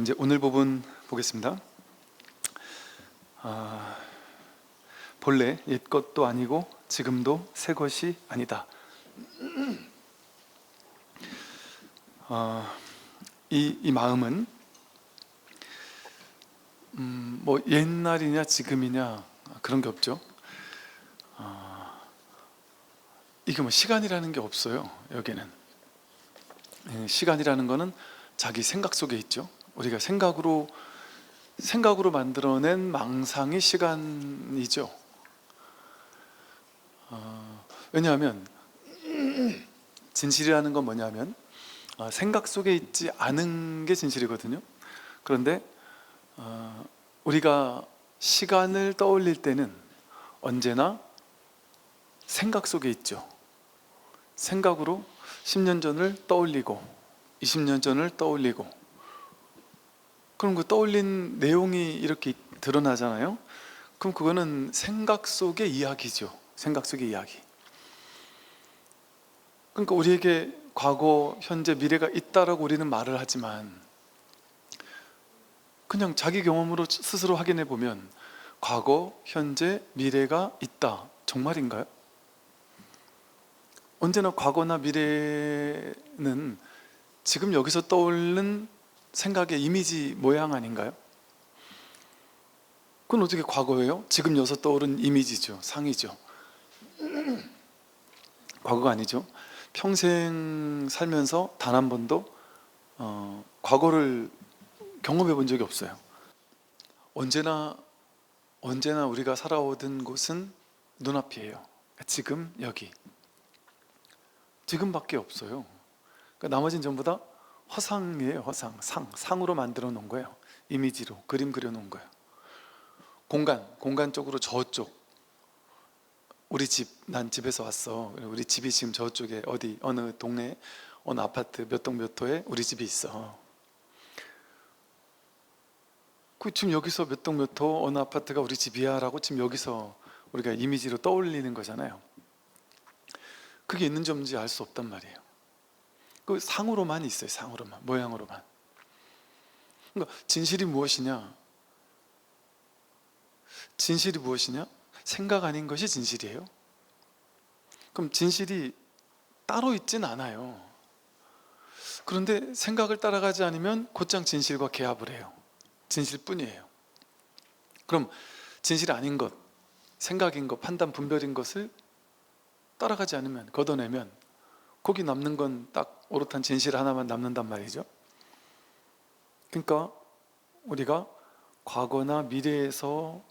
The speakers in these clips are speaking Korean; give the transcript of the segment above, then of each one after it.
이제 오늘 부분 보겠습니다. 본래 옛 것도 아니고 지금도 새 것이 아니다. 이 마음은 뭐 옛날이냐 지금이냐 그런 게 없죠. 이게 뭐 시간이라는 게 없어요. 여기는 시간이라는 거는 자기 생각 속에 있죠. 우리가 생각으로 만들어낸 망상이 시간이죠. 왜냐하면 진실이라는 건 뭐냐면 생각 속에 있지 않은 게 진실이거든요. 그런데 우리가 시간을 떠올릴 때는 언제나 생각 속에 있죠. 생각으로 10년 전을 떠올리고 20년 전을 떠올리고, 그럼 그 떠올린 내용이 이렇게 드러나잖아요. 그럼 그거는 생각 속의 이야기죠. 생각 속의 이야기. 그러니까 우리에게 과거, 현재, 미래가 있다라고 우리는 말을 하지만 그냥 자기 경험으로 스스로 확인해 보면 과거, 현재, 미래가 있다. 정말인가요? 언제나 과거나 미래는 지금 여기서 떠오르는 생각의 이미지 모양 아닌가요? 그건 어떻게 과거예요? 지금 여기서 떠오른 이미지죠. 상이죠. 과거가 아니죠. 평생 살면서 단 한 번도 과거를 경험해 본 적이 없어요. 언제나 우리가 살아오던 곳은 눈앞이에요. 지금 여기, 지금밖에 없어요. 그러니까 나머지는 전부 다 화상이에요. 화상, 상으로 만들어 놓은 거예요. 이미지로 그림 그려 놓은 거예요. 공간 쪽으로 저쪽, 우리 집, 난 집에서 왔어. 우리 집이 지금 저쪽에 어디 어느 동네 어느 아파트 몇 동 몇 호에 우리 집이 있어. 그 지금 여기서 몇 동 몇 호 어느 아파트가 우리 집이야 라고 지금 여기서 우리가 이미지로 떠올리는 거잖아요. 그게 있는지 없는지 알 수 없단 말이에요. 그 상으로만 있어요. 상으로만, 모양으로만. 그러니까 진실이 무엇이냐? 진실이 무엇이냐? 생각 아닌 것이 진실이에요. 그럼 진실이 따로 있진 않아요. 그런데 생각을 따라가지 않으면 곧장 진실과 개합을 해요. 진실뿐이에요. 그럼 진실이 아닌 것, 생각인 것, 판단 분별인 것을 따라가지 않으면, 걷어내면 거기 남는 건 딱 오롯한 진실 하나만 남는단 말이죠. 그러니까 우리가 과거나 미래에서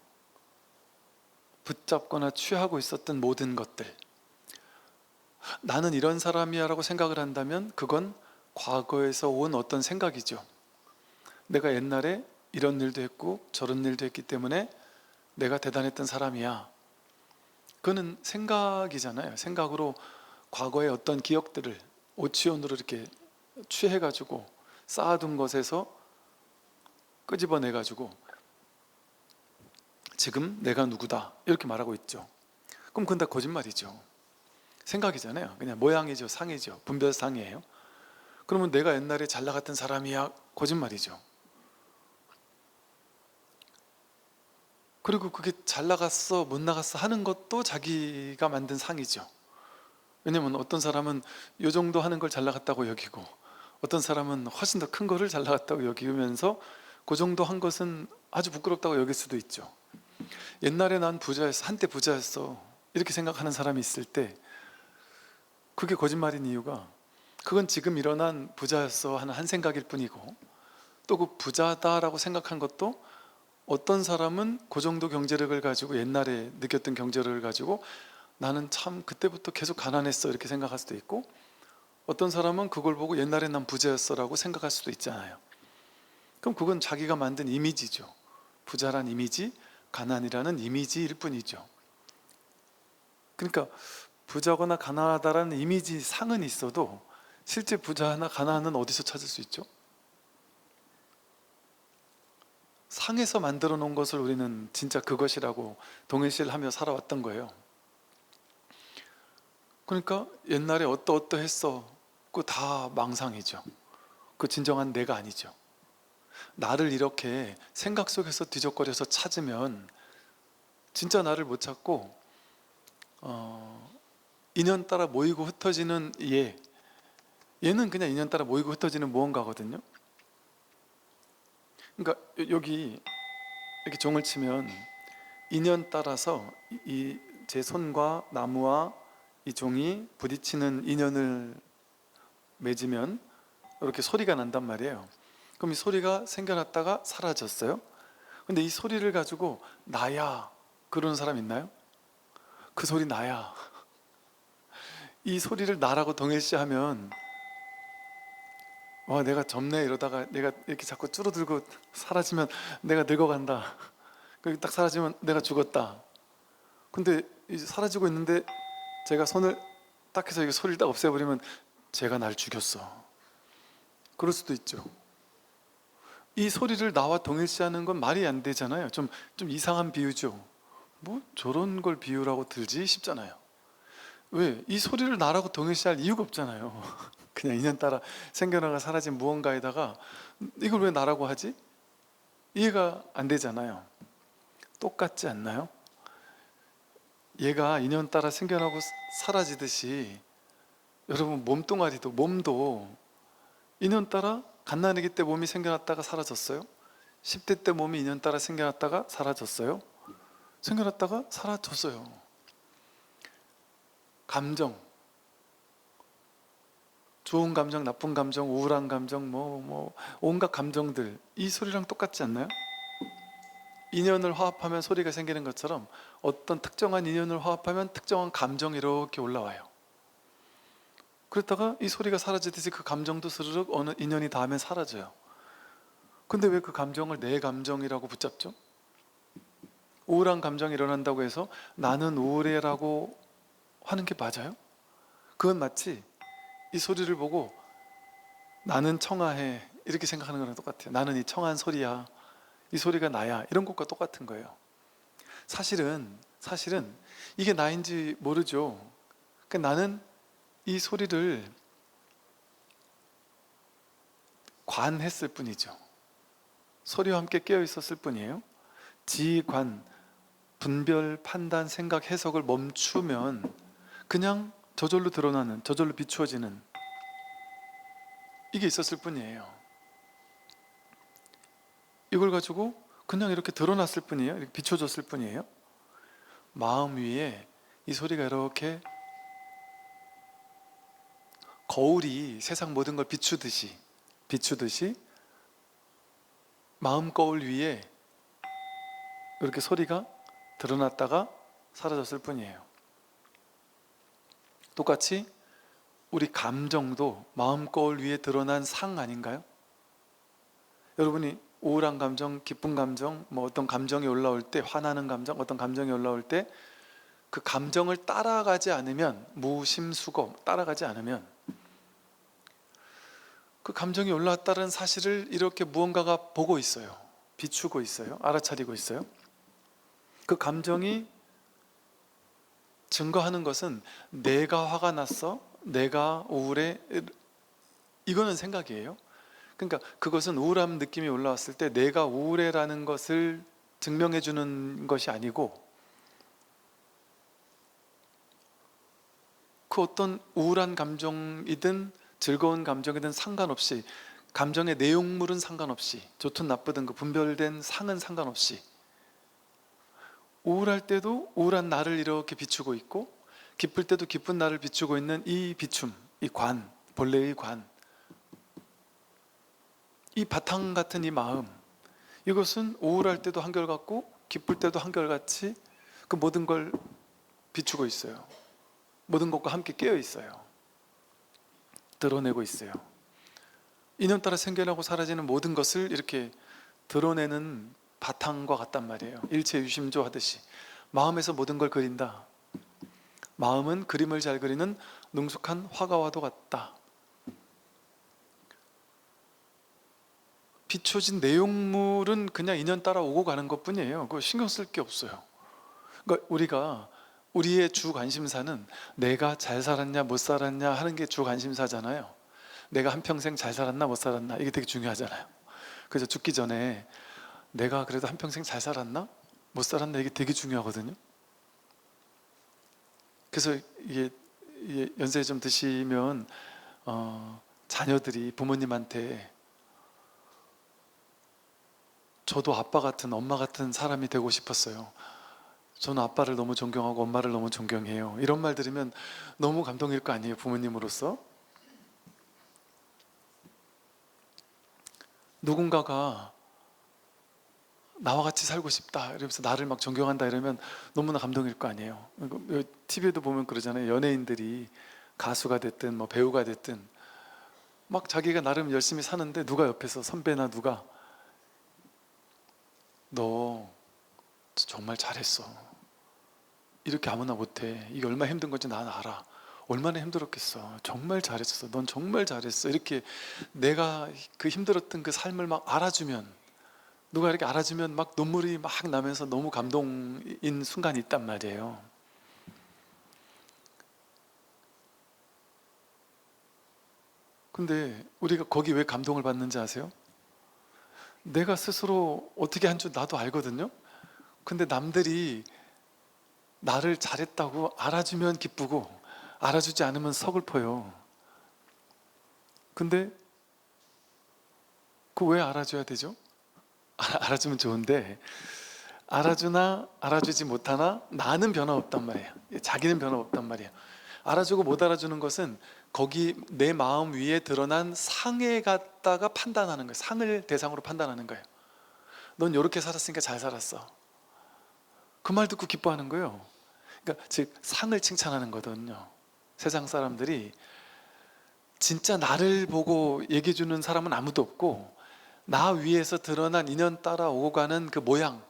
붙잡거나 취하고 있었던 모든 것들, 나는 이런 사람이야 라고 생각을 한다면 그건 과거에서 온 어떤 생각이죠. 내가 옛날에 이런 일도 했고 저런 일도 했기 때문에 내가 대단했던 사람이야. 그거는 생각이잖아요. 생각으로 과거의 어떤 기억들을 오치온으로 이렇게 취해가지고 쌓아둔 것에서 끄집어내가지고 지금 내가 누구다 이렇게 말하고 있죠. 그럼 그건 다 거짓말이죠. 생각이잖아요. 그냥 모양이죠. 상이죠. 분별상이에요. 그러면 내가 옛날에 잘 나갔던 사람이야, 거짓말이죠. 그리고 그게 잘 나갔어 못 나갔어 하는 것도 자기가 만든 상이죠. 왜냐면 어떤 사람은 이 정도 하는 걸 잘 나갔다고 여기고, 어떤 사람은 훨씬 더 큰 거를 잘 나갔다고 여기면서 그 정도 한 것은 아주 부끄럽다고 여길 수도 있죠. 옛날에 난 부자였어, 한때 부자였어 이렇게 생각하는 사람이 있을 때 그게 거짓말인 이유가, 그건 지금 일어난 부자였어 하는 한 생각일 뿐이고, 또 그 부자다라고 생각한 것도 어떤 사람은 그 정도 경제력을 가지고, 옛날에 느꼈던 경제력을 가지고 나는 참 그때부터 계속 가난했어 이렇게 생각할 수도 있고, 어떤 사람은 그걸 보고 옛날에 난 부자였어 라고 생각할 수도 있잖아요. 그럼 그건 자기가 만든 이미지죠. 부자란 이미지, 가난이라는 이미지일 뿐이죠. 그러니까 부자거나 가난하다라는 이미지 상은 있어도 실제 부자나 가난은 어디서 찾을 수 있죠? 상에서 만들어 놓은 것을 우리는 진짜 그것이라고 동일시하며 살아왔던 거예요. 그러니까 옛날에 어떠했어, 그거 다 망상이죠. 그 진정한 내가 아니죠. 나를 이렇게 생각 속에서 뒤적거려서 찾으면 진짜 나를 못 찾고 인연 따라 모이고 흩어지는 얘는 그냥 인연 따라 모이고 흩어지는 무언가거든요. 그러니까 여기 이렇게 종을 치면 인연 따라서 제 손과 나무와 이 종이 부딪히는 인연을 맺으면 이렇게 소리가 난단 말이에요. 그럼 이 소리가 생겨났다가 사라졌어요. 근데 이 소리를 가지고 나야 그러는 사람 있나요? 그 소리 나야. 이 소리를 나라고 동일시하면 와 내가 젊네 이러다가 내가 이렇게 자꾸 줄어들고 사라지면 내가 늙어간다. 그리고 딱 사라지면 내가 죽었다. 근데 이제 사라지고 있는데 제가 손을 딱 해서 이게 소리를 딱 없애버리면 제가 날 죽였어. 그럴 수도 있죠. 이 소리를 나와 동일시하는 건 말이 안 되잖아요. 좀 이상한 비유죠. 뭐 저런 걸 비유라고 들지 싶잖아요. 왜? 이 소리를 나라고 동일시할 이유가 없잖아요. 그냥 인연 따라 생겨나가 사라진 무언가에다가 이걸 왜 나라고 하지? 이해가 안 되잖아요. 똑같지 않나요? 얘가 인연 따라 생겨나고 사라지듯이 여러분 몸도 인연 따라 갓난아기 때 몸이 생겨났다가 사라졌어요. 10대 때 몸이 인연 따라 생겨났다가 사라졌어요. 생겨났다가 사라졌어요. 감정, 좋은 감정, 나쁜 감정, 우울한 감정, 온갖 감정들 이 소리랑 똑같지 않나요? 인연을 화합하면 소리가 생기는 것처럼 어떤 특정한 인연을 화합하면 특정한 감정이 이렇게 올라와요. 그랬다가 이 소리가 사라지듯이 그 감정도 스르륵 어느 인연이 닿으면 사라져요. 근데 왜 그 감정을 내 감정이라고 붙잡죠? 우울한 감정이 일어난다고 해서 나는 우울해라고 하는 게 맞아요? 그건 마치 이 소리를 보고 나는 청아해 이렇게 생각하는 거랑 똑같아요. 나는 이 청한 소리야, 이 소리가 나야, 이런 것과 똑같은 거예요. 사실은 이게 나인지 모르죠. 그러니까 나는 이 소리를 관했을 뿐이죠. 소리와 함께 깨어 있었을 뿐이에요. 지관, 분별, 판단, 생각, 해석을 멈추면 그냥 저절로 드러나는, 저절로 비추어지는 이게 있었을 뿐이에요. 이걸 가지고 그냥 이렇게 드러났을 뿐이에요. 이렇게 비춰졌을 뿐이에요. 마음 위에 이 소리가 이렇게 거울이 세상 모든 걸 비추듯이 마음 거울 위에 이렇게 소리가 드러났다가 사라졌을 뿐이에요. 똑같이 우리 감정도 마음 거울 위에 드러난 상 아닌가요? 여러분이 우울한 감정, 기쁜 감정, 어떤 감정이 올라올 때, 화나는 감정, 어떤 감정이 올라올 때 그 감정을 따라가지 않으면, 무심수고 따라가지 않으면 그 감정이 올라왔다는 사실을 이렇게 무언가가 보고 있어요. 비추고 있어요. 알아차리고 있어요. 그 감정이 증거하는 것은 내가 화가 났어, 내가 우울해, 이거는 생각이에요. 그러니까 그것은 우울한 느낌이 올라왔을 때 내가 우울해라는 것을 증명해 주는 것이 아니고 그 어떤 우울한 감정이든 즐거운 감정이든 상관없이, 감정의 내용물은 상관없이, 좋든 나쁘든 그 분별된 상은 상관없이 우울할 때도 우울한 나를 이렇게 비추고 있고 기쁠 때도 기쁜 나를 비추고 있는 이 비춤, 이 관, 본래의 관, 이 바탕 같은 이 마음, 이것은 우울할 때도 한결같고 기쁠 때도 한결같이 그 모든 걸 비추고 있어요. 모든 것과 함께 깨어 있어요. 드러내고 있어요. 인연 따라 생겨나고 사라지는 모든 것을 이렇게 드러내는 바탕과 같단 말이에요. 일체 유심조 하듯이 마음에서 모든 걸 그린다. 마음은 그림을 잘 그리는 능숙한 화가와도 같다. 비춰진 내용물은 그냥 인연 따라 오고 가는 것 뿐이에요. 그거 신경 쓸 게 없어요. 그러니까 우리의 주 관심사는 내가 잘 살았냐 못 살았냐 하는 게 주 관심사잖아요. 내가 한평생 잘 살았나 못 살았나 이게 되게 중요하잖아요. 그저 죽기 전에 내가 그래도 한평생 잘 살았나? 못 살았나? 이게 되게 중요하거든요. 그래서 이게 연세 좀 드시면 자녀들이 부모님한테 저도 아빠 같은, 엄마 같은 사람이 되고 싶었어요. 저는 아빠를 너무 존경하고 엄마를 너무 존경해요. 이런 말 들으면 너무 감동일 거 아니에요, 부모님으로서. 누군가가 나와 같이 살고 싶다 이러면서 나를 막 존경한다 이러면 너무나 감동일 거 아니에요. TV에도 보면 그러잖아요. 연예인들이 가수가 됐든 뭐 배우가 됐든 막 자기가 나름 열심히 사는데 누가 옆에서, 선배나 누가, 너 정말 잘했어, 이렇게 아무나 못해, 이게 얼마나 힘든 건지 난 알아, 얼마나 힘들었겠어, 정말 잘했어, 넌 정말 잘했어, 이렇게 내가 그 힘들었던 그 삶을 막 알아주면, 누가 이렇게 알아주면 막 눈물이 막 나면서 너무 감동인 순간이 있단 말이에요. 근데 우리가 거기 왜 감동을 받는지 아세요? 내가 스스로 어떻게 한 줄 나도 알거든요. 근데 남들이 나를 잘했다고 알아주면 기쁘고 알아주지 않으면 서글퍼요. 근데 그 왜 알아줘야 되죠? 알아주면 좋은데 알아주나 알아주지 못하나 나는 변화없단 말이에요. 자기는 변화없단 말이에요. 알아주고 못 알아주는 것은 거기 내 마음 위에 드러난 상에 갖다가 판단하는 거예요. 상을 대상으로 판단하는 거예요. 넌 이렇게 살았으니까 잘 살았어. 그 말 듣고 기뻐하는 거예요. 그러니까 즉 상을 칭찬하는 거거든요. 세상 사람들이 진짜 나를 보고 얘기해 주는 사람은 아무도 없고, 나 위에서 드러난 인연 따라 오고 가는 그 모양,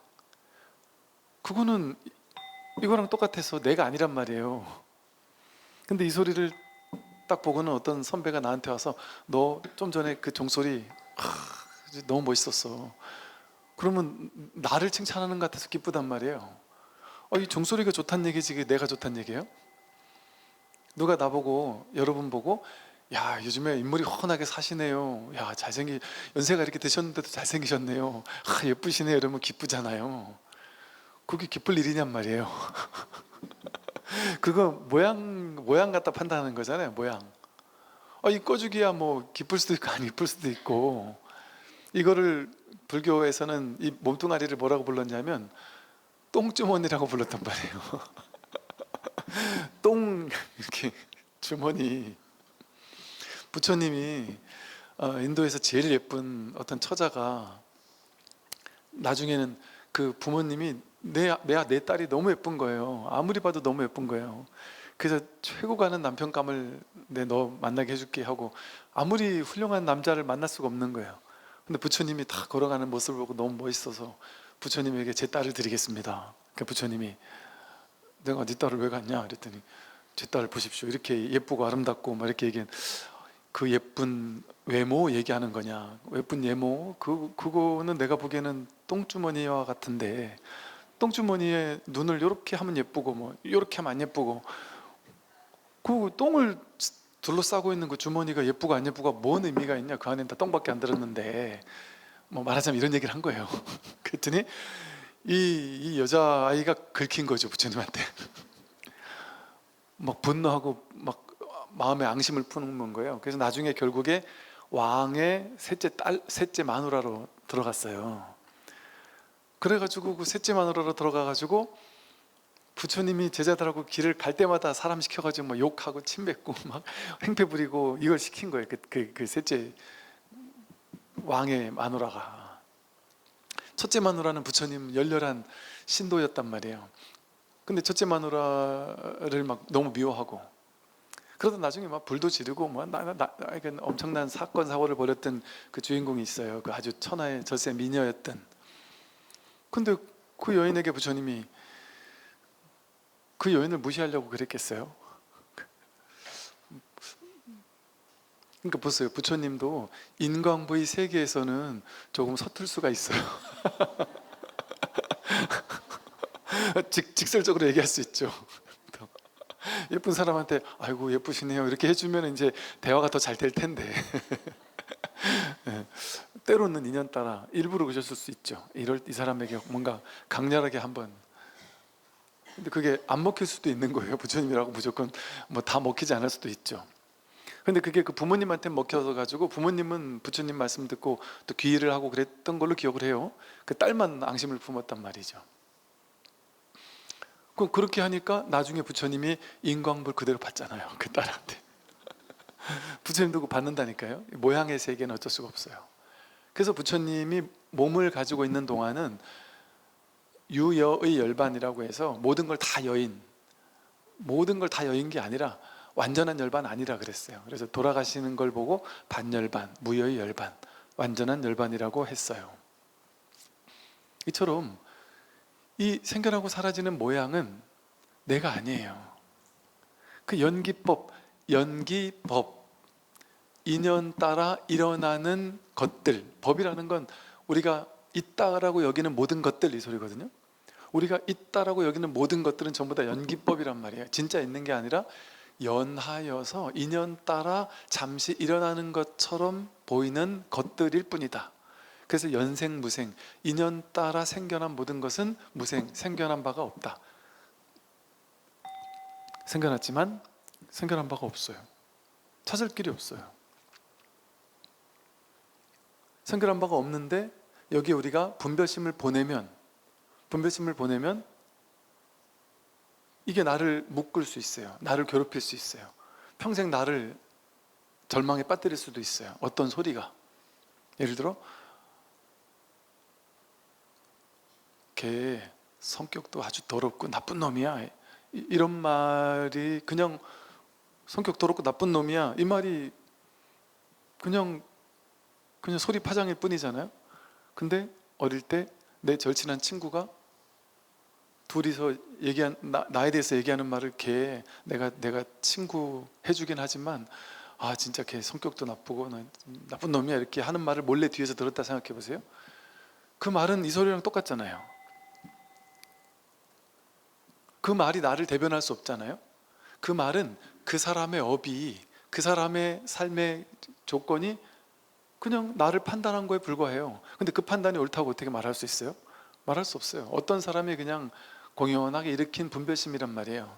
그거는 이거랑 똑같아서 내가 아니란 말이에요. 근데 이 소리를 딱 보고는 어떤 선배가 나한테 와서 너 좀 전에 그 종소리 너무 멋있었어. 그러면 나를 칭찬하는 것 같아서 기쁘단 말이에요. 이 종소리가 좋다는 얘기지 이게 내가 좋다는 얘기예요? 누가 나보고, 여러분 보고 야 요즘에 인물이 훤하게 사시네요, 야 연세가 이렇게 드셨는데도 잘생기셨네요, 예쁘시네요, 이러면 기쁘잖아요. 그게 기쁠 일이냔 말이에요. 그거 모양 갖다 판단하는 거잖아요. 모양. 이 꺼주기야 뭐 기쁠 수도 있고 안 기쁠 수도 있고. 이거를 불교에서는 이 몸뚱아리를 뭐라고 불렀냐면 똥주머니라고 불렀단 말이에요. 똥 이렇게 주머니. 부처님이 인도에서 제일 예쁜 어떤 처자가 나중에는 그 부모님이 내 딸이 너무 예쁜 거예요. 아무리 봐도 너무 예쁜 거예요. 그래서 최고 가는 남편감을 너 만나게 해줄게 하고 아무리 훌륭한 남자를 만날 수가 없는 거예요. 근데 부처님이 다 걸어가는 모습을 보고 너무 멋있어서 부처님에게 제 딸을 드리겠습니다. 그 부처님이 내가 네 딸을 왜 갖냐 그랬더니 제 딸을 보십시오, 이렇게 예쁘고 아름답고 막 이렇게 얘기한 그 예쁜 외모 얘기하는 거냐, 예쁜 외모, 그거는 내가 보기에는 똥주머니와 같은데, 똥주머니에 눈을 이렇게 하면 예쁘고 뭐 이렇게 하면 안 예쁘고, 그 똥을 둘러싸고 있는 그 주머니가 예쁘고 안 예쁘고 뭔 의미가 있냐, 그 안엔 다 똥밖에 안 들었는데, 뭐 말하자면 이런 얘기를 한 거예요. 그랬더니 이 여자아이가 긁힌 거죠, 부처님한테. 막 분노하고 막 마음에 앙심을 품은 거예요. 그래서 나중에 결국에 왕의 셋째 마누라로 들어갔어요. 그래가지고 그 셋째 마누라로 들어가가지고 부처님이 제자들하고 길을 갈 때마다 사람 시켜가지고 막 욕하고 침 뱉고 막 행패 부리고 이걸 시킨 거예요. 그 셋째 왕의 마누라가. 첫째 마누라는 부처님 열렬한 신도였단 말이에요. 근데 첫째 마누라를 막 너무 미워하고, 그러다 나중에 막 불도 지르고 뭐 엄청난 사건 사고를 벌였던 그 주인공이 있어요. 그 아주 천하의 절세 미녀였던. 근데 그 여인에게 부처님이 그 여인을 무시하려고 그랬겠어요? 그러니까 보세요, 부처님도 인광부의 세계에서는 조금 서툴 수가 있어요. 직설적으로 얘기할 수 있죠. 예쁜 사람한테 아이고 예쁘시네요 이렇게 해주면 이제 대화가 더 잘 될 텐데. 때로는 인연 따라 일부러 그러셨을 수 있죠. 이 사람에게 뭔가 강렬하게 한번. 근데 그게 안 먹힐 수도 있는 거예요. 부처님이라고 무조건 뭐 다 먹히지 않을 수도 있죠. 근데 그게 그 부모님한테 먹혀서 가지고 부모님은 부처님 말씀 듣고 또 귀의를 하고 그랬던 걸로 기억을 해요. 그 딸만 앙심을 품었단 말이죠. 그럼 그렇게 하니까 나중에 부처님이 인광불 그대로 받잖아요. 그 딸한테. 부처님도 그거 받는다니까요. 모양의 세계는 어쩔 수가 없어요. 그래서 부처님이 몸을 가지고 있는 동안은 유여의 열반이라고 해서 모든 걸 다 여인, 모든 걸 다 여인 게 아니라 완전한 열반 아니라 그랬어요. 그래서 돌아가시는 걸 보고 반열반, 무여의 열반, 완전한 열반이라고 했어요. 이처럼 이 생겨나고 사라지는 모양은 내가 아니에요. 그 연기법, 인연 따라 일어나는 것들, 법이라는 건 우리가 있다라고 여기는 모든 것들, 이 소리거든요. 우리가 있다라고 여기는 모든 것들은 전부 다 연기법이란 말이에요. 진짜 있는 게 아니라 연하여서 인연 따라 잠시 일어나는 것처럼 보이는 것들일 뿐이다. 그래서 연생무생, 인연 따라 생겨난 모든 것은 무생, 생겨난 바가 없다. 생겨났지만 생겨난 바가 없어요. 찾을 길이 없어요. 생겨난 바가 없는데 여기 우리가 분별심을 보내면 이게 나를 묶을 수 있어요. 나를 괴롭힐 수 있어요. 평생 나를 절망에 빠뜨릴 수도 있어요. 어떤 소리가, 예를 들어 걔 성격도 아주 더럽고 나쁜 놈이야, 이런 말이 그냥 성격 더럽고 나쁜 놈이야, 이 말이 그냥 소리 파장일 뿐이잖아요. 근데 어릴 때 내 절친한 친구가 둘이서 나에 대해서 얘기하는 말을 내가 친구 해주긴 하지만 진짜 걔 성격도 나쁘고 나쁜 놈이야 이렇게 하는 말을 몰래 뒤에서 들었다 생각해 보세요. 그 말은 이 소리랑 똑같잖아요. 그 말이 나를 대변할 수 없잖아요. 그 말은 그 사람의 업이, 그 사람의 삶의 조건이 그냥 나를 판단한 거에 불과해요. 근데 그 판단이 옳다고 어떻게 말할 수 있어요? 말할 수 없어요. 어떤 사람이 그냥 공연하게 일으킨 분별심이란 말이에요.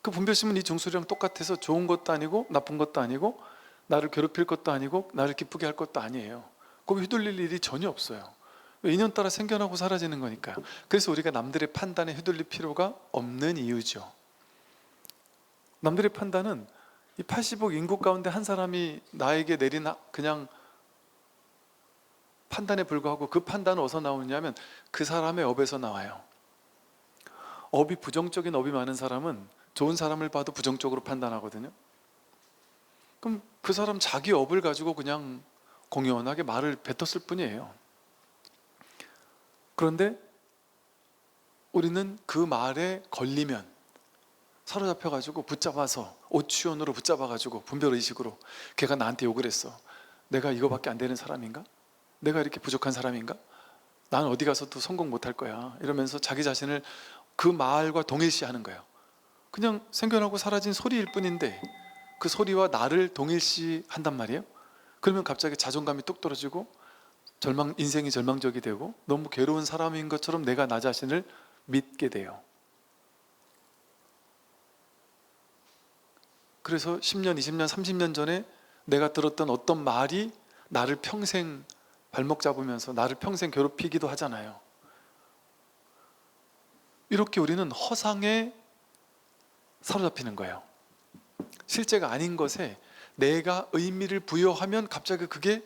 그 분별심은 이 중술이랑 똑같아서 좋은 것도 아니고 나쁜 것도 아니고 나를 괴롭힐 것도 아니고 나를 기쁘게 할 것도 아니에요. 거기 휘둘릴 일이 전혀 없어요. 인연 따라 생겨나고 사라지는 거니까요. 그래서 우리가 남들의 판단에 휘둘릴 필요가 없는 이유죠. 남들의 판단은 이 80억 인구 가운데 한 사람이 나에게 내린 그냥 판단에 불과하고, 그 판단은 어디서 나오느냐면 그 사람의 업에서 나와요. 업이 부정적인 업이 많은 사람은 좋은 사람을 봐도 부정적으로 판단하거든요. 그럼 그 사람 자기 업을 가지고 그냥 공연하게 말을 뱉었을 뿐이에요. 그런데 우리는 그 말에 걸리면 사로잡혀가지고 붙잡아서 오치원으로 붙잡아가지고 분별의식으로 걔가 나한테 욕을 했어. 내가 이거밖에 안 되는 사람인가? 내가 이렇게 부족한 사람인가? 난 어디 가서도 성공 못할 거야, 이러면서 자기 자신을 그 말과 동일시하는 거예요. 그냥 생겨나고 사라진 소리일 뿐인데 그 소리와 나를 동일시한단 말이에요. 그러면 갑자기 자존감이 뚝 떨어지고 인생이 절망적이 되고 너무 괴로운 사람인 것처럼 내가 나 자신을 믿게 돼요. 그래서 10년, 20년, 30년 전에 내가 들었던 어떤 말이 나를 평생 발목 잡으면서 나를 평생 괴롭히기도 하잖아요. 이렇게 우리는 허상에 사로잡히는 거예요. 실제가 아닌 것에 내가 의미를 부여하면 갑자기 그게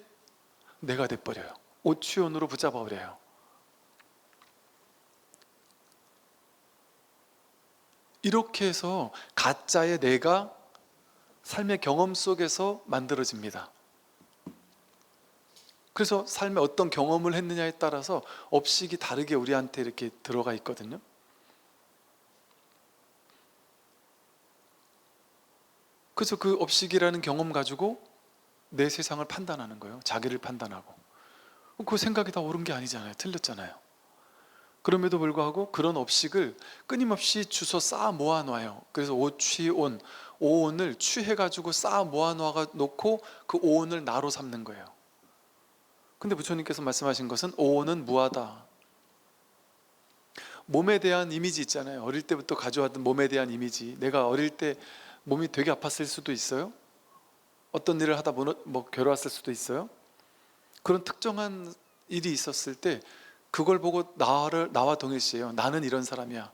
내가 돼버려요. 오치원으로 붙잡아버려요. 이렇게 해서 가짜의 내가 삶의 경험 속에서 만들어집니다. 그래서 삶에 어떤 경험을 했느냐에 따라서 업식이 다르게 우리한테 이렇게 들어가 있거든요. 그래서 그 업식이라는 경험 가지고 내 세상을 판단하는 거예요. 자기를 판단하고. 그 생각이 다 옳은 게 아니잖아요. 틀렸잖아요. 그럼에도 불구하고 그런 업식을 끊임없이 주워 쌓아 모아놔요. 그래서 오취온, 오온을 취해가지고 쌓아 모아놓고 그 오온을 나로 삼는 거예요. 근데 부처님께서 말씀하신 것은 오는 무하다. 몸에 대한 이미지 있잖아요. 어릴 때부터 가져왔던 몸에 대한 이미지. 내가 어릴 때 몸이 되게 아팠을 수도 있어요. 어떤 일을 하다 괴로웠을 수도 있어요. 그런 특정한 일이 있었을 때 그걸 보고 나와 동일시해요. 나는 이런 사람이야.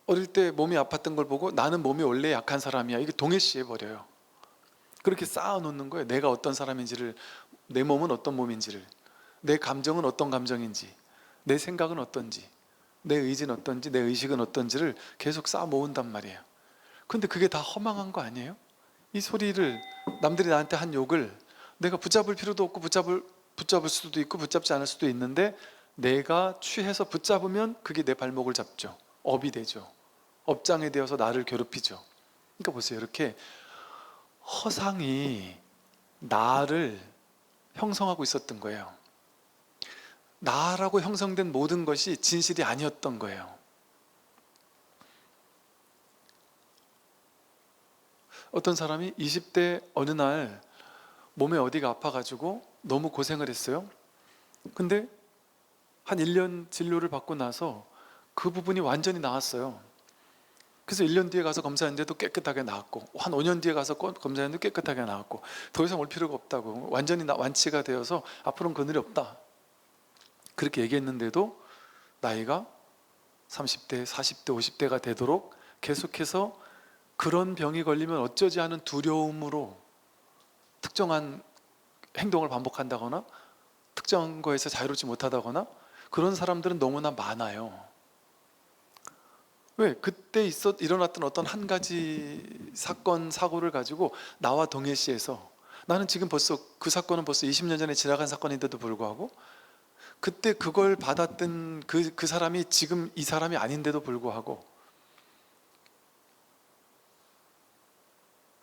어릴 때 몸이 아팠던 걸 보고 나는 몸이 원래 약한 사람이야. 이게 동일시해 버려요. 그렇게 쌓아 놓는 거예요. 내가 어떤 사람인지를, 내 몸은 어떤 몸인지를, 내 감정은 어떤 감정인지, 내 생각은 어떤지, 내 의지는 어떤지, 내 의식은 어떤지를 계속 쌓아 모은단 말이에요. 근데 그게 다 허망한 거 아니에요? 이 소리를, 남들이 나한테 한 욕을 내가 붙잡을 필요도 없고 붙잡을 수도 있고 붙잡지 않을 수도 있는데, 내가 취해서 붙잡으면 그게 내 발목을 잡죠. 업이 되죠. 업장이 되어서 나를 괴롭히죠. 그러니까 보세요. 이렇게 허상이 나를 형성하고 있었던 거예요. 나라고 형성된 모든 것이 진실이 아니었던 거예요. 어떤 사람이 20대 어느 날 몸에 어디가 아파가지고 너무 고생을 했어요. 근데 한 1년 진료를 받고 나서 그 부분이 완전히 나았어요. 그래서 1년 뒤에 가서 검사했는데도 깨끗하게 나았고, 한 5년 뒤에 가서 검사했는데도 깨끗하게 나았고, 더 이상 올 필요가 없다고, 완전히 완치가 되어서 앞으로는 그늘이 없다, 그렇게 얘기했는데도 나이가 30대, 40대, 50대가 되도록 계속해서 그런 병이 걸리면 어쩌지 하는 두려움으로 특정한 행동을 반복한다거나 특정한 거에서 자유롭지 못하다거나, 그런 사람들은 너무나 많아요. 왜? 그때 일어났던 어떤 한 가지 사건, 사고를 가지고 나와 동일시해서, 나는 지금 그 사건은 벌써 20년 전에 지나간 사건인데도 불구하고, 그때 그걸 받았던 그 사람이 지금 이 사람이 아닌데도 불구하고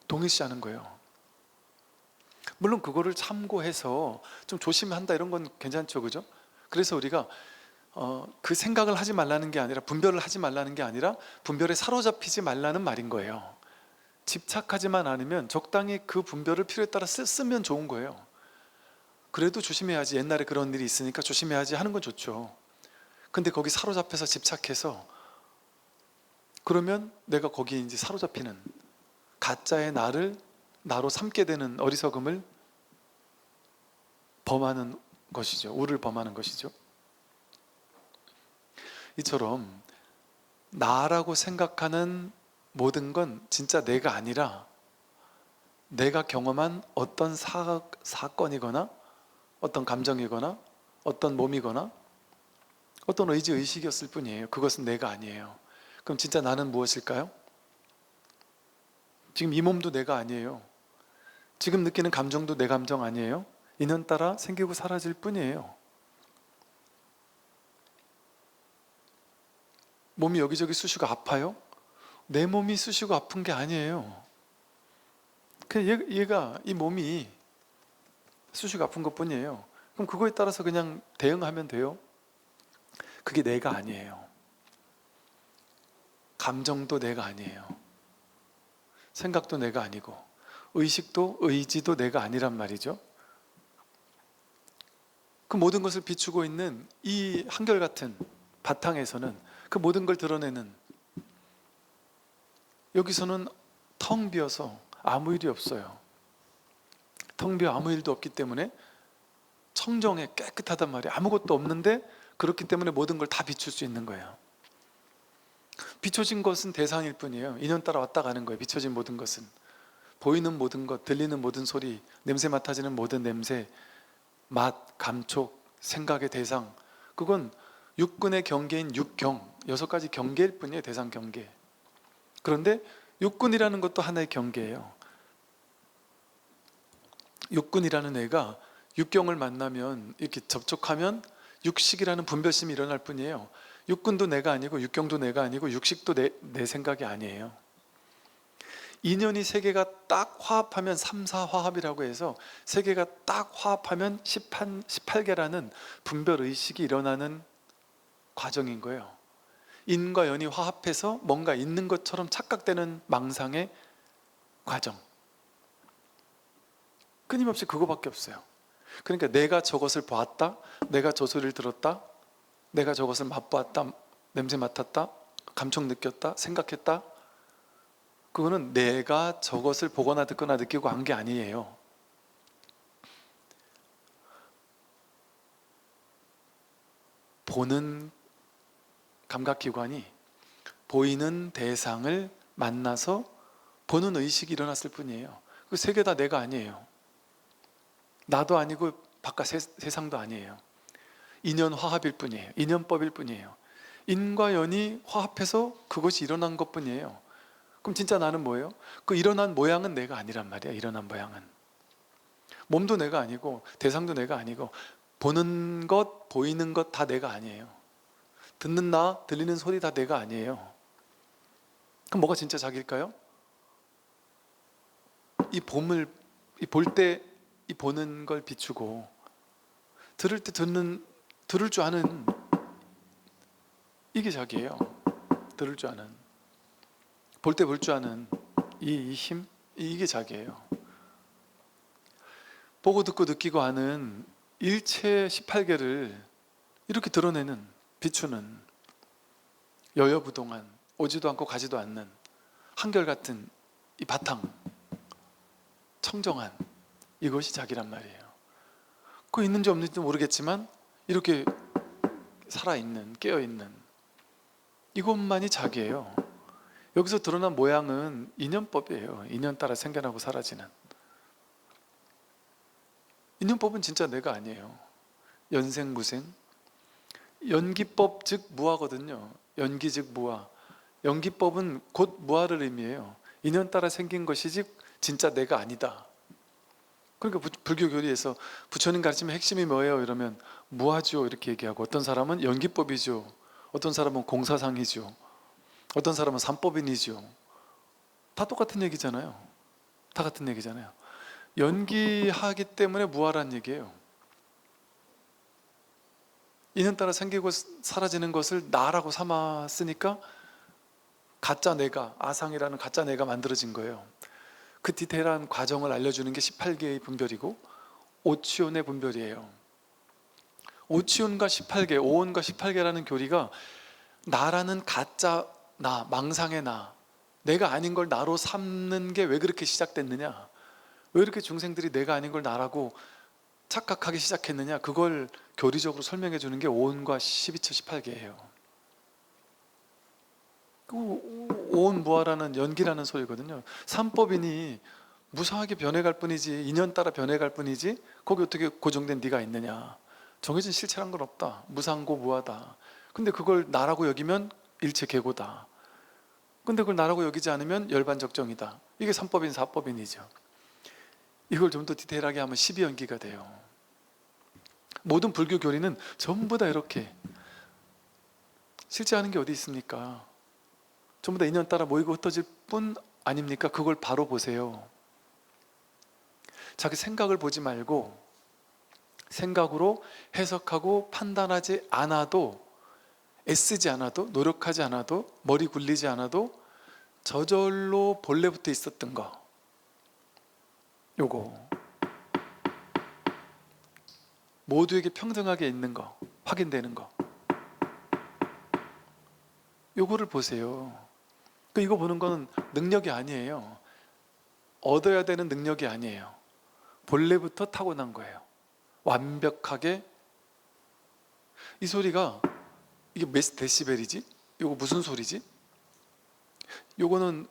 동일시하는 거예요. 물론 그거를 참고해서 좀 조심한다 이런 건 괜찮죠, 그죠? 그래서 우리가 그 생각을 하지 말라는 게 아니라, 분별을 하지 말라는 게 아니라 분별에 사로잡히지 말라는 말인 거예요. 집착하지만 않으면 적당히 그 분별을 필요에 따라 쓰면 좋은 거예요. 그래도 조심해야지, 옛날에 그런 일이 있으니까 조심해야지 하는 건 좋죠. 근데 거기 사로잡혀서 집착해서 그러면 내가 거기에 이제 사로잡히는, 가짜의 나로 삼게 되는 어리석음을 범하는 것이죠. 우를 범하는 것이죠. 이처럼 나라고 생각하는 모든 건 진짜 내가 아니라 내가 경험한 어떤 사건이거나 어떤 감정이거나 어떤 몸이거나 어떤 의식이었을 뿐이에요. 그것은 내가 아니에요. 그럼 진짜 나는 무엇일까요? 지금 이 몸도 내가 아니에요. 지금 느끼는 감정도 내 감정 아니에요. 인연따라 생기고 사라질 뿐이에요. 몸이 여기저기 쑤시고 아파요? 내 몸이 쑤시고 아픈 게 아니에요. 그냥 이 몸이 쑤시고 아픈 것 뿐이에요. 그럼 그거에 따라서 그냥 대응하면 돼요. 그게 내가 아니에요. 감정도 내가 아니에요. 생각도 내가 아니고, 의식도 의지도 내가 아니란 말이죠. 그 모든 것을 비추고 있는 이 한결같은 바탕에서는 그 모든 걸 드러내는, 여기서는 텅 비어서 아무 일이 없어요. 텅 비어 아무 일도 없기 때문에 청정해, 깨끗하단 말이에요. 아무것도 없는데 그렇기 때문에 모든 걸 다 비출 수 있는 거예요. 비춰진 것은 대상일 뿐이에요. 인연 따라 왔다 가는 거예요. 비춰진 모든 것은, 보이는 모든 것, 들리는 모든 소리, 냄새 맡아지는 모든 냄새, 맛, 감촉, 생각의 대상, 그건 육군의 경계인 육경, 6가지 경계일 뿐이에요. 대상 경계. 그런데 육군이라는 것도 하나의 경계예요. 육군이라는 애가 육경을 만나면, 이렇게 접촉하면 육식이라는 분별심이 일어날 뿐이에요. 육군도 내가 아니고 육경도 내가 아니고 육식도 내 생각이 아니에요. 인연이 세 개가 딱 화합하면 3사화합이라고 해서, 세 개가 딱 화합하면 18개라는 분별의식이 일어나는 과정인 거예요. 인과 연이 화합해서 뭔가 있는 것처럼 착각되는 망상의 과정. 끊임없이 그거밖에 없어요. 그러니까 내가 저것을 보았다, 내가 저 소리를 들었다, 내가 저것을 맛보았다, 냄새 맡았다, 감촉 느꼈다, 생각했다, 그거는 내가 저것을 보거나 듣거나 느끼고 한 게 아니에요. 보는 감각기관이 보이는 대상을 만나서 보는 의식이 일어났을 뿐이에요. 그 세 개 다 내가 아니에요. 나도 아니고 바깥 세상도 아니에요. 인연화합일 뿐이에요. 인연법일 뿐이에요. 인과 연이 화합해서 그것이 일어난 것 뿐이에요. 그럼 진짜 나는 뭐예요? 그 일어난 모양은 내가 아니란 말이야. 일어난 모양은 몸도 내가 아니고 대상도 내가 아니고 보는 것, 보이는 것 다 내가 아니에요. 듣는 나, 들리는 소리 다 내가 아니에요. 그럼 뭐가 진짜 자기일까요? 이 봄을 볼 때 이 보는 걸 비추고 들을 때 들을 줄 아는 이게 자기예요. 들을 줄 아는, 볼 때 볼 줄 아는 이 힘, 이게 자기예요. 보고 듣고 느끼고 하는 일체 18개를 이렇게 드러내는, 비추는, 여여부동한, 오지도 않고 가지도 않는 한결같은 이 바탕, 청정한 이것이 자기란 말이에요. 그거 있는지 없는지 모르겠지만 이렇게 살아있는, 깨어있는 이것만이 자기예요. 여기서 드러난 모양은 인연법이에요. 인연 따라 생겨나고 사라지는. 인연법은 진짜 내가 아니에요. 연생무생, 연기법 즉 무아거든요. 연기 즉 무아. 연기법은 곧 무아를 의미해요. 인연 따라 생긴 것이지 진짜 내가 아니다. 그러니까 불교 교리에서 부처님 가르치면 핵심이 뭐예요? 이러면 무아죠 이렇게 얘기하고, 어떤 사람은 연기법이죠, 어떤 사람은 공사상이죠, 어떤 사람은 삼법인이죠. 다 똑같은 얘기잖아요. 다 같은 얘기잖아요. 연기하기 때문에 무아란 얘기예요. 인연 따라 생기고 사라지는 것을 나라고 삼았으니까 가짜 내가, 아상이라는 가짜 내가 만들어진 거예요. 그 디테일한 과정을 알려주는 게 18개의 분별이고 오치온의 분별이에요. 오치온과 18개, 오온과 18개라는 교리가 나라는 가짜 나, 망상의 나, 내가 아닌 걸 나로 삼는 게 왜 그렇게 시작됐느냐, 왜 이렇게 중생들이 내가 아닌 걸 나라고 착각하기 시작했느냐, 그걸 교리적으로 설명해 주는 게 오온과 12처 18개예요. 오온무아라는 연기라는 소리거든요. 삼법인이 무상하게 변해갈 뿐이지, 인연 따라 변해갈 뿐이지 거기 어떻게 고정된 네가 있느냐, 정해진 실체란 건 없다, 무상고 무아다. 근데 그걸 나라고 여기면 일체계고다. 근데 그걸 나라고 여기지 않으면 열반적정이다. 이게 삼법인 사법인이죠. 이걸 좀 더 디테일하게 하면 12연기가 돼요. 모든 불교 교리는 전부 다 이렇게 실제하는 게 어디 있습니까? 전부 다 인연 따라 모이고 흩어질 뿐 아닙니까? 그걸 바로 보세요. 자기 생각을 보지 말고 생각으로 해석하고 판단하지 않아도, 애쓰지 않아도, 노력하지 않아도, 머리 굴리지 않아도 저절로 본래부터 있었던 거, 요거 모두에게 평등하게 있는 거, 확인되는 거, 요거를 보세요. 이거 보는 거는 능력이 아니에요. 얻어야 되는 능력이 아니에요. 본래부터 타고난 거예요. 완벽하게. 이 소리가 이게 몇 데시벨이지? 이거 무슨 소리지? 요거는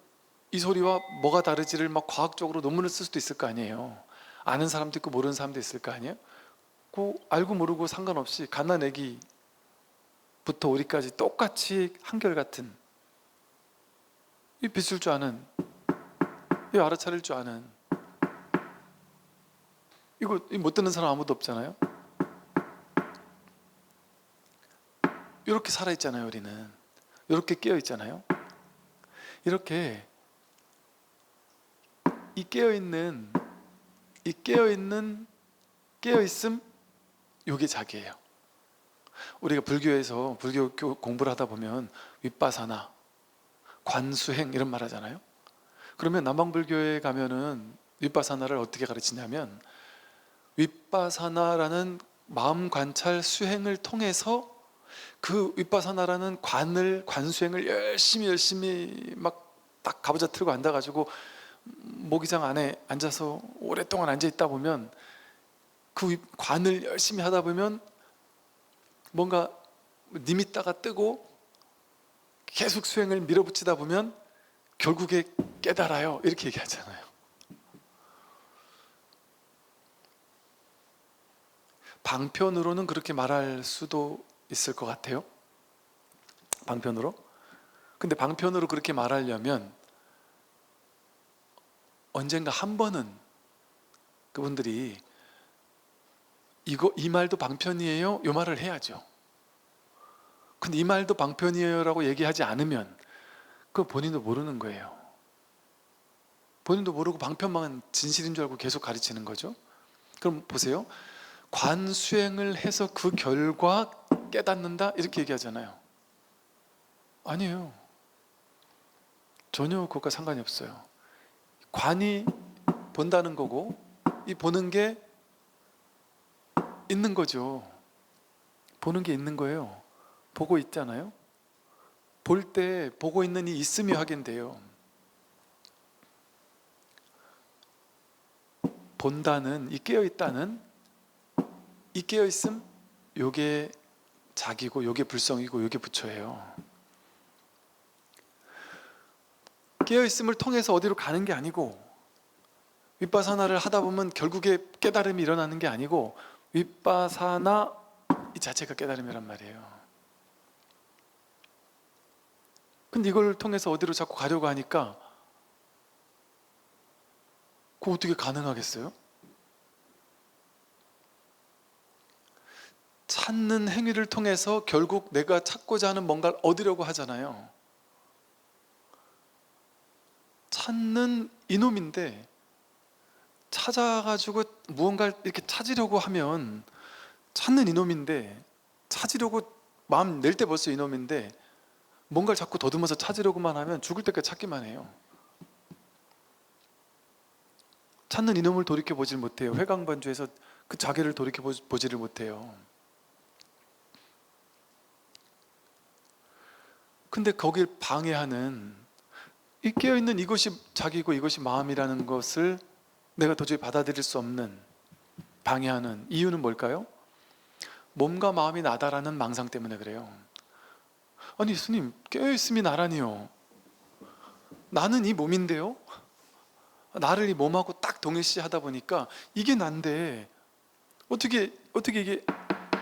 이 소리와 뭐가 다르지를 막 과학적으로 논문을 쓸 수도 있을 거 아니에요. 아는 사람도 있고 모르는 사람도 있을 거 아니에요. 그 알고 모르고 상관없이 갓난 애기부터 우리까지 똑같이 한결같은, 이 비출 줄 아는, 이 알아차릴 줄 아는, 이거 못 듣는 사람 아무도 없잖아요. 이렇게 살아있잖아요. 우리는 이렇게 깨어있잖아요. 이렇게 이 깨어있는, 깨어있음, 이게 자기예요. 우리가 불교에서 불교 공부를 하다 보면 윗바사나, 관수행 이런 말 하잖아요. 그러면 남방불교에 가면은 윗바사나를 어떻게 가르치냐면 윗바사나라는 마음 관찰 수행을 통해서 그 윗바사나라는 관수행을 열심히 막 딱 가부좌 틀고 앉아가지고 모기장 안에 앉아서 오랫동안 앉아 있다 보면 그 관을 열심히 하다 보면 뭔가 니미따가 뜨고 계속 수행을 밀어붙이다 보면 결국에 깨달아요, 이렇게 얘기하잖아요. 방편으로는 그렇게 말할 수도 있을 것 같아요. 방편으로. 근데 방편으로 그렇게 말하려면 언젠가 한 번은 그분들이 이 말도 방편이에요? 이 말을 해야죠. 근데 이 말도 방편이에요 라고 얘기하지 않으면 그거 본인도 모르는 거예요. 본인도 모르고 방편만 진실인 줄 알고 계속 가르치는 거죠. 그럼 보세요. 관수행을 해서 그 결과 깨닫는다? 이렇게 얘기하잖아요. 아니에요. 전혀 그것과 상관이 없어요. 관이 본다는 거고 이 보는 게 있는 거죠. 보는 게 있는 거예요. 보고 있잖아요. 볼 때 보고 있는 이 있음이 확인돼요. 본다는, 이 깨어있다는, 이 깨어있음, 요게 자기고 요게 불성이고 요게 부처예요. 깨어있음을 통해서 어디로 가는 게 아니고 윗바사나를 하다 보면 결국에 깨달음이 일어나는 게 아니고 윗바사나 이 자체가 깨달음이란 말이에요. 근데 이걸 통해서 어디로 자꾸 가려고 하니까 그거 어떻게 가능하겠어요? 찾는 행위를 통해서 결국 내가 찾고자 하는 뭔가를 얻으려고 하잖아요. 찾는 이놈인데 찾아가지고 무언가를 이렇게 찾으려고 하면 찾는 이놈인데 찾으려고 마음 낼 때 벌써 이놈인데 뭔가를 자꾸 더듬어서 찾으려고만 하면 죽을 때까지 찾기만 해요. 찾는 이놈을 돌이켜보질 못해요. 회광반주에서 그 자기를 돌이켜보지를 못해요. 근데 거길 방해하는 이 깨어있는 이것이 자기고 이것이 마음이라는 것을 내가 도저히 받아들일 수 없는 방해하는 이유는 뭘까요? 몸과 마음이 나다라는 망상 때문에 그래요. 아니 스님, 깨어있음이 나라니요. 나는 이 몸인데요. 나를 이 몸하고 딱 동일시 하다 보니까 이게 난데 어떻게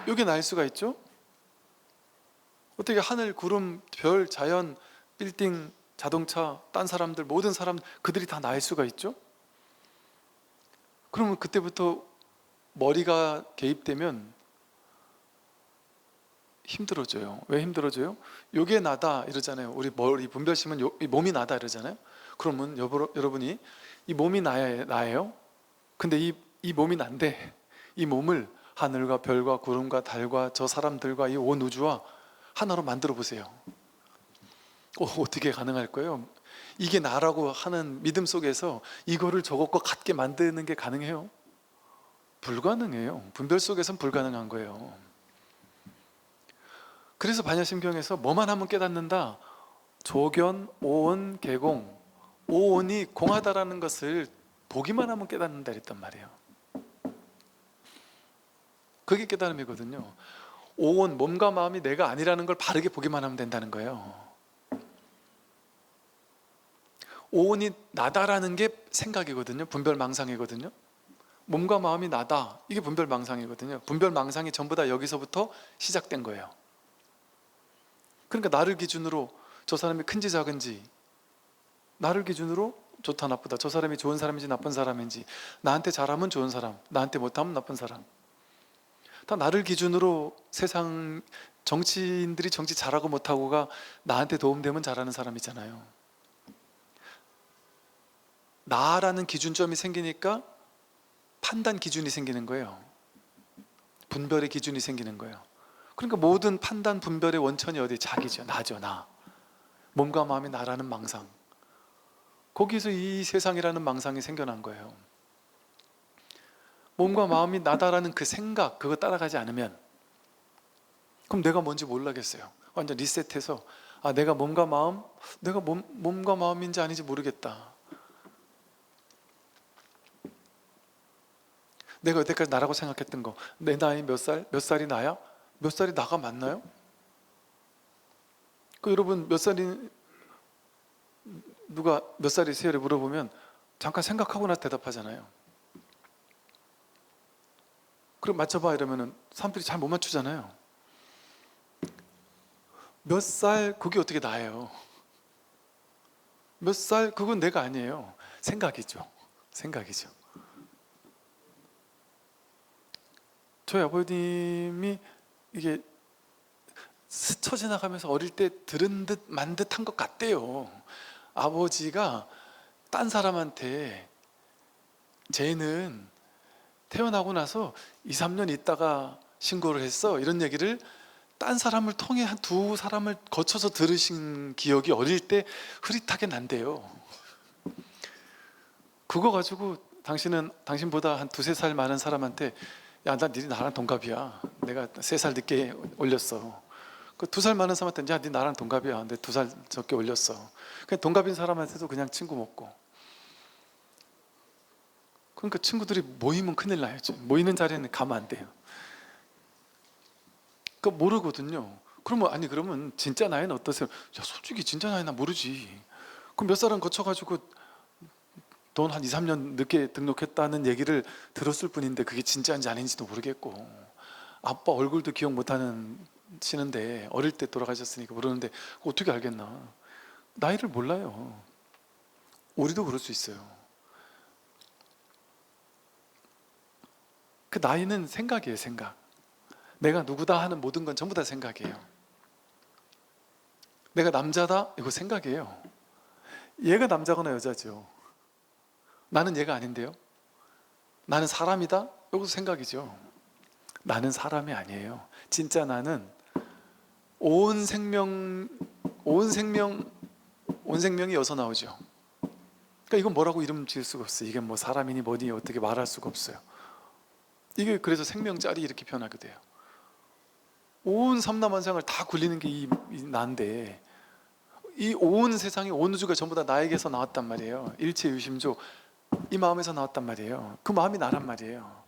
이게 나일 수가 있죠? 어떻게 하늘, 구름, 별, 자연, 빌딩, 자동차, 딴 사람들, 모든 사람 그들이 다 나일 수가 있죠? 그러면 그때부터 머리가 개입되면 힘들어져요. 왜 힘들어져요? 요게 나다 이러잖아요. 우리 머리 분별심은 이 몸이 나다 이러잖아요. 그러면 여러분이 이 몸이 나예요? 근데 이 몸이 난데 이 몸을 하늘과 별과 구름과 달과 저 사람들과 이 온 우주와 하나로 만들어 보세요. 어떻게 가능할 거예요? 이게 나라고 하는 믿음 속에서 이거를 저것과 같게 만드는 게 가능해요? 불가능해요. 분별 속에서는 불가능한 거예요. 그래서 반야심경에서 뭐만 하면 깨닫는다. 조견, 오온, 개공. 오온이 공하다라는 것을 보기만 하면 깨닫는다 그랬단 말이에요. 그게 깨달음이거든요. 오온, 몸과 마음이 내가 아니라는 걸 바르게 보기만 하면 된다는 거예요. 오온이 나다라는 게 생각이거든요. 분별망상이거든요. 몸과 마음이 나다, 이게 분별망상이거든요. 분별망상이 전부 다 여기서부터 시작된 거예요. 그러니까 나를 기준으로 저 사람이 큰지 작은지, 나를 기준으로 좋다 나쁘다, 저 사람이 좋은 사람인지 나쁜 사람인지, 나한테 잘하면 좋은 사람, 나한테 못하면 나쁜 사람, 다 나를 기준으로 세상 정치인들이 정치 잘하고 못하고가 나한테 도움되면 잘하는 사람이잖아요. 나라는 기준점이 생기니까 판단 기준이 생기는 거예요. 분별의 기준이 생기는 거예요. 그러니까 모든 판단 분별의 원천이 어디? 자기죠. 나죠. 나. 몸과 마음이 나라는 망상. 거기서 이 세상이라는 망상이 생겨난 거예요. 몸과 마음이 나다라는 그 생각, 그거 따라가지 않으면, 그럼 내가 뭔지 몰라겠어요. 완전 리셋해서 내가 몸과 마음, 내가 몸과 마음인지 아닌지 모르겠다. 내가 여태까지 나라고 생각했던 거, 내 나이 몇 살? 몇 살이 나야? 몇 살이 나가 맞나요? 여러분 몇 살이, 누가 몇 살이세요? 물어보면 잠깐 생각하고 나서 대답하잖아요. 그럼 맞춰봐 이러면은 사람들이 잘 못 맞추잖아요. 몇 살, 그게 어떻게 나예요? 몇 살, 그건 내가 아니에요. 생각이죠. 생각이죠. 저희 아버님이 이게 스쳐 지나가면서 어릴 때 들은 듯 만 듯한 것 같대요. 아버지가 딴 사람한테 쟤는 태어나고 나서 2, 3년 있다가 신고를 했어, 이런 얘기를 딴 사람을 통해 한 두 사람을 거쳐서 들으신 기억이 어릴 때 흐릿하게 난대요. 그거 가지고 당신은 당신보다 한 두세 살 많은 사람한테 야, 나 니네 나랑 동갑이야, 내가 3살 늦게 올렸어. 그 2살 많은 사람한테 야, 니 나랑 동갑이야, 근데 2살 적게 올렸어. 그냥 동갑인 사람한테도 그냥 친구 먹고. 그러니까 친구들이 모이면 큰일 나요. 모이는 자리에는 가면 안 돼요. 그 모르거든요. 그러면 진짜 나이는 어떠세요? 야, 솔직히 진짜 나이 나 모르지. 그럼 몇 살은 거쳐가지고 돈 한 2, 3년 늦게 등록했다는 얘기를 들었을 뿐인데 그게 진짜인지 아닌지도 모르겠고, 아빠 얼굴도 기억 못하는 시는데 어릴 때 돌아가셨으니까 모르는데 어떻게 알겠나. 나이를 몰라요. 우리도 그럴 수 있어요. 그 나이는 생각이에요. 생각. 내가 누구다 하는 모든 건 전부 다 생각이에요. 내가 남자다, 이거 생각이에요. 얘가 남자거나 여자죠. 나는 얘가 아닌데요. 나는 사람이다, 이것도 생각이죠. 나는 사람이 아니에요. 진짜 나는 온 생명, 온 생명, 온 생명이 여서 나오죠. 그러니까 이건 뭐라고 이름 지을 수가 없어요. 이게 뭐 사람이니 뭐니 어떻게 말할 수가 없어요. 이게 그래서 생명짜리 이렇게 표현하게 돼요. 온 삼라만상을 다 굴리는 게 이 나인데, 이 온 세상이, 온 우주가 전부 다 나에게서 나왔단 말이에요. 일체 유심조, 이 마음에서 나왔단 말이에요. 그 마음이 나란 말이에요.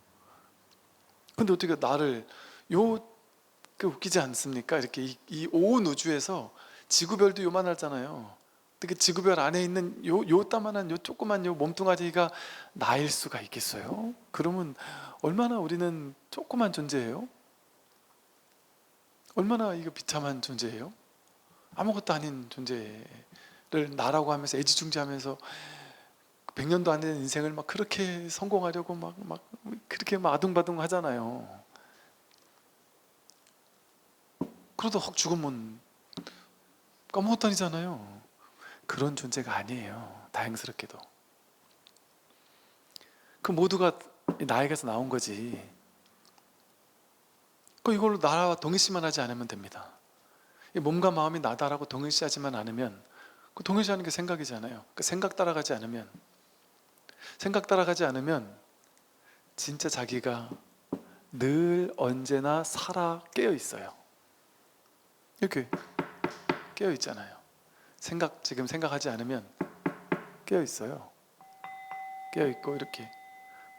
근데 어떻게 나를, 그 웃기지 않습니까? 이렇게 이 온 우주에서 지구별도 요만하잖아요. 그 지구별 안에 있는 요 따만한 요 조그만 요 몸뚱아리가 나일 수가 있겠어요? 그러면 얼마나 우리는 조그만 존재예요? 얼마나 이거 비참한 존재예요? 아무것도 아닌 존재를 나라고 하면서 애지중지하면서 100년도 안 되는 인생을 막 그렇게 성공하려고 막 그렇게 막 아둥바둥 하잖아요. 그러다 확 죽으면 아무것도 아니잖아요. 그런 존재가 아니에요. 다행스럽게도. 그 모두가 나에게서 나온 거지. 이걸로 나와 동일시만 하지 않으면 됩니다. 몸과 마음이 나다라고 동일시하지만 않으면, 그 동일시하는 게 생각이잖아요. 그 생각 따라가지 않으면 진짜 자기가 늘 언제나 살아 깨어 있어요. 이렇게 깨어 있잖아요. 지금 생각하지 않으면 깨어 있어요. 깨어 있고 이렇게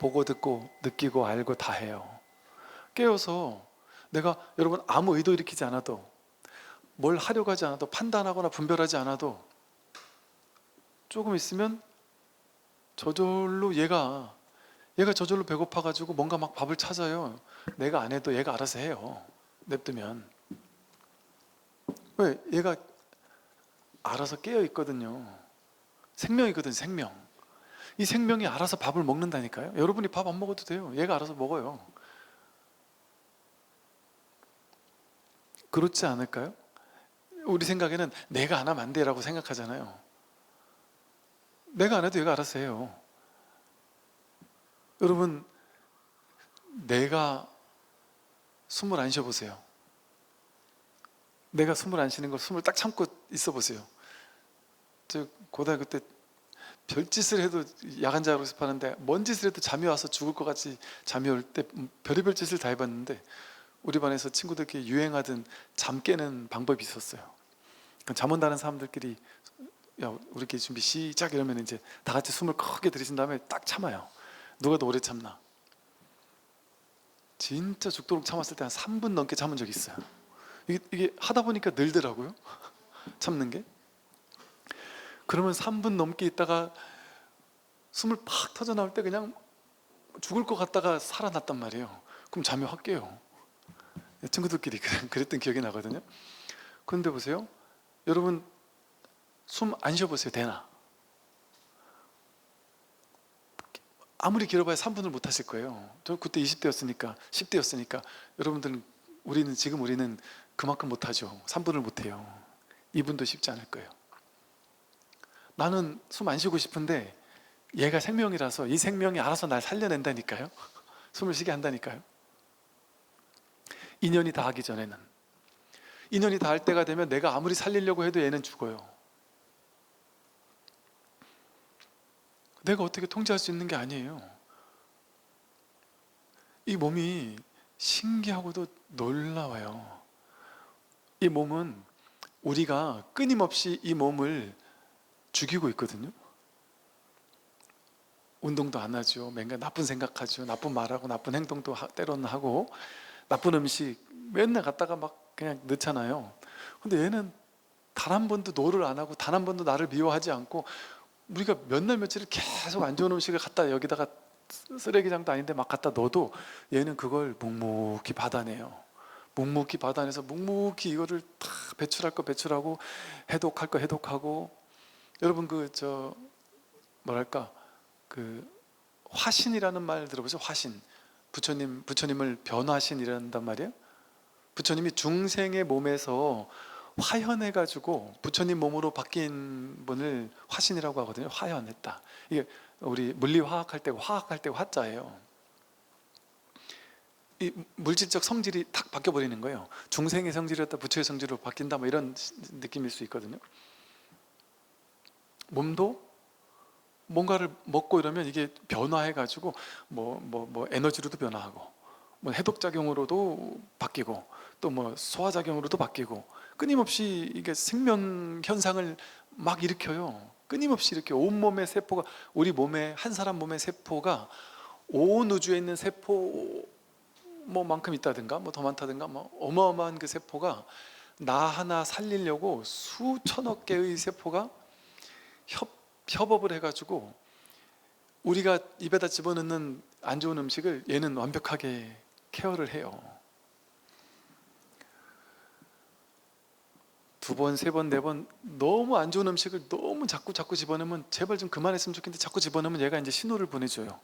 보고 듣고 느끼고 알고 다 해요. 깨어서 내가, 여러분, 아무 의도 일으키지 않아도, 뭘 하려고 하지 않아도, 판단하거나 분별하지 않아도 조금 있으면 저절로 얘가 저절로 배고파가지고 뭔가 막 밥을 찾아요. 내가 안 해도 얘가 알아서 해요. 냅두면. 왜? 얘가 알아서 깨어 있거든요. 생명이거든, 생명. 이 생명이 알아서 밥을 먹는다니까요. 여러분이 밥 안 먹어도 돼요. 얘가 알아서 먹어요. 그렇지 않을까요? 우리 생각에는 내가 안 하면 안 돼라고 생각하잖아요. 내가 안 해도 얘가 알아서 해요. 여러분, 내가 숨을 안 쉬어보세요. 내가 숨을 안 쉬는 걸 숨을 딱 참고 있어 보세요. 저 고등학교 때 별짓을 해도 야간 자습하는데 뭔 짓을 해도 잠이 와서 죽을 것 같이 잠이 올 때 별의별 짓을 다 해봤는데 우리 반에서 친구들끼리 유행하던 잠 깨는 방법이 있었어요. 잠 온다는 사람들끼리 야 우리끼리 준비 시작 이러면 이제 다 같이 숨을 크게 들이신 다음에 딱 참아요. 누가 더 오래 참나. 진짜 죽도록 참았을 때 한 3분 넘게 참은 적이 있어요. 이게 하다 보니까 늘더라고요. 참는 게. 그러면 3분 넘게 있다가 숨을 팍 터져 나올 때 그냥 죽을 것 같다가 살아났단 말이에요. 그럼 잠이 확 깨요. 친구들끼리 그랬던 기억이 나거든요. 그런데 보세요. 여러분 숨 안 쉬어보세요. 되나? 아무리 길어봐야 3분을 못 하실 거예요. 저 그때 20대였으니까 10대였으니까 여러분들은 우리는 그만큼 못하죠. 3분을 못해요. 2분도 쉽지 않을 거예요. 나는 숨 안 쉬고 싶은데 얘가 생명이라서 이 생명이 알아서 날 살려낸다니까요. 숨을 쉬게 한다니까요. 인연이 다하기 전에는. 인연이 다할 때가 되면 내가 아무리 살리려고 해도 얘는 죽어요. 내가 어떻게 통제할 수 있는 게 아니에요. 이 몸이 신기하고도 놀라워요. 이 몸은 우리가 끊임없이 이 몸을 죽이고 있거든요. 운동도 안 하죠. 맨날 나쁜 생각하죠. 나쁜 말하고 나쁜 행동도 때로는 하고 나쁜 음식 맨날 갖다가 막 그냥 넣잖아요. 근데 얘는 단 한 번도 노를 안 하고 단 한 번도 나를 미워하지 않고 우리가 몇 날 며칠을 계속 안 좋은 음식을 갖다 여기다가 쓰레기장도 아닌데 막 갖다 넣어도 얘는 그걸 묵묵히 받아내요. 묵묵히 받아내서 묵묵히 이거를 다 배출할 거 배출하고 해독할 거 해독하고 여러분 뭐랄까 화신이라는 말 들어보세요. 화신. 부처님을 변화신이란단 말이에요. 부처님이 중생의 몸에서 화현해가지고 부처님 몸으로 바뀐 분을 화신이라고 하거든요. 화현했다. 이게 우리 물리화학할 때 화학할 때 화자예요. 이 물질적 성질이 탁 바뀌어버리는 거예요. 중생의 성질이었다 부처의 성질로 바뀐다 뭐 이런 느낌일 수 있거든요. 몸도 뭔가를 먹고 이러면 이게 변화해가지고 에너지로도 변화하고 뭐 해독작용으로도 바뀌고 또 뭐 소화작용으로도 바뀌고 끊임없이 이게 생명 현상을 막 일으켜요. 끊임없이 이렇게 온몸의 세포가 우리 몸에 한 사람 몸의 세포가 온 우주에 있는 세포 뭐만큼 있다든가 뭐 더 많다든가 뭐 어마어마한 그 세포가 나 하나 살리려고 수천억 개의 세포가 협업을 해가지고 우리가 입에다 집어넣는 안 좋은 음식을 얘는 완벽하게 케어를 해요. 두 번, 세 번, 네 번 너무 안 좋은 음식을 너무 자꾸 집어넣으면 제발 좀 그만했으면 좋겠는데 자꾸 집어넣으면 얘가 이제 신호를 보내줘요.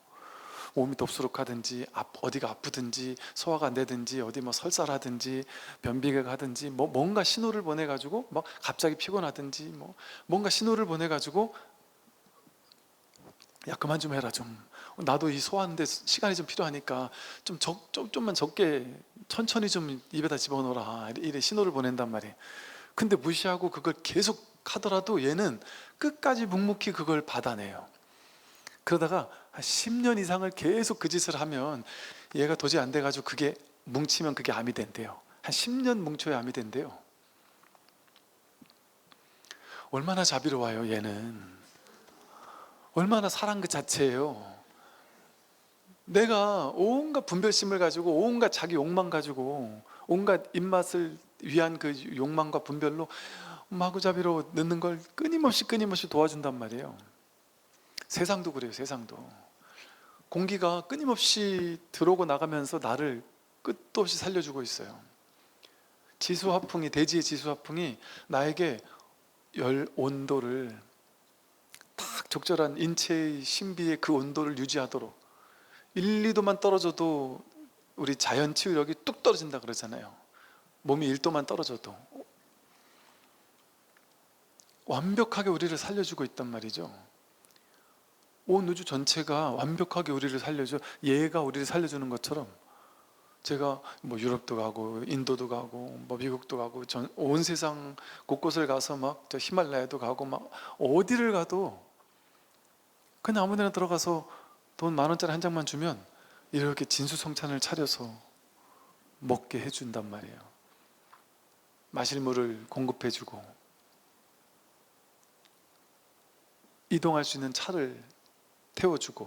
몸이 덥수룩하든지 어디가 아프든지 소화가 안 되든지 어디 뭐 설사하든지 변비가 가든지 뭔가 신호를 보내가지고 막 갑자기 피곤하든지 뭔가 신호를 보내가지고 야 그만 좀 해라 좀 나도 이 소화하는데 시간이 좀 필요하니까 좀만 적게 천천히 좀 입에다 집어넣어라 이래 신호를 보낸단 말이에요. 근데 무시하고 그걸 계속 하더라도 얘는 끝까지 묵묵히 그걸 받아내요. 그러다가 한 10년 이상을 계속 그 짓을 하면 얘가 도저히 안 돼가지고 그게 뭉치면 그게 암이 된대요. 한 10년 뭉쳐야 암이 된대요. 얼마나 자비로워요 얘는. 얼마나 사랑 그 자체예요. 내가 온갖 분별심을 가지고 온갖 자기 욕망 가지고 온갖 입맛을 위한 그 욕망과 분별로 마구잡이로 넣는 걸 끊임없이 도와준단 말이에요. 세상도 그래요. 세상도 공기가 끊임없이 들어오고 나가면서 나를 끝도 없이 살려주고 있어요. 지수화풍이 대지의 지수화풍이 나에게 열 온도를 딱 적절한 인체의 신비의 그 온도를 유지하도록 1, 2도만 떨어져도 우리 자연 치유력이 뚝 떨어진다 그러잖아요. 몸이 1도만 떨어져도 완벽하게 우리를 살려주고 있단 말이죠. 온 우주 전체가 완벽하게 우리를 살려줘. 얘가 우리를 살려주는 것처럼 제가 뭐 유럽도 가고 인도도 가고 뭐 미국도 가고 온 세상 곳곳을 가서 막 저 히말라야도 가고 막 어디를 가도 그냥 아무 데나 들어가서 돈 10,000원짜리 한 장만 주면 이렇게 진수성찬을 차려서 먹게 해준단 말이에요. 마실 물을 공급해주고 이동할 수 있는 차를 태워주고,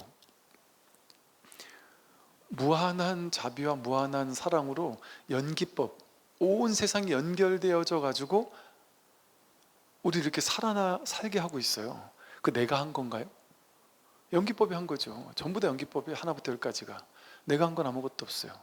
무한한 자비와 무한한 사랑으로 연기법, 온 세상이 연결되어져 가지고 우리 이렇게 살게 하고 있어요. 그 내가 한 건가요? 연기법이 한 거죠. 전부 다 연기법이 하나부터 열까지가. 내가 한 건 아무것도 없어요.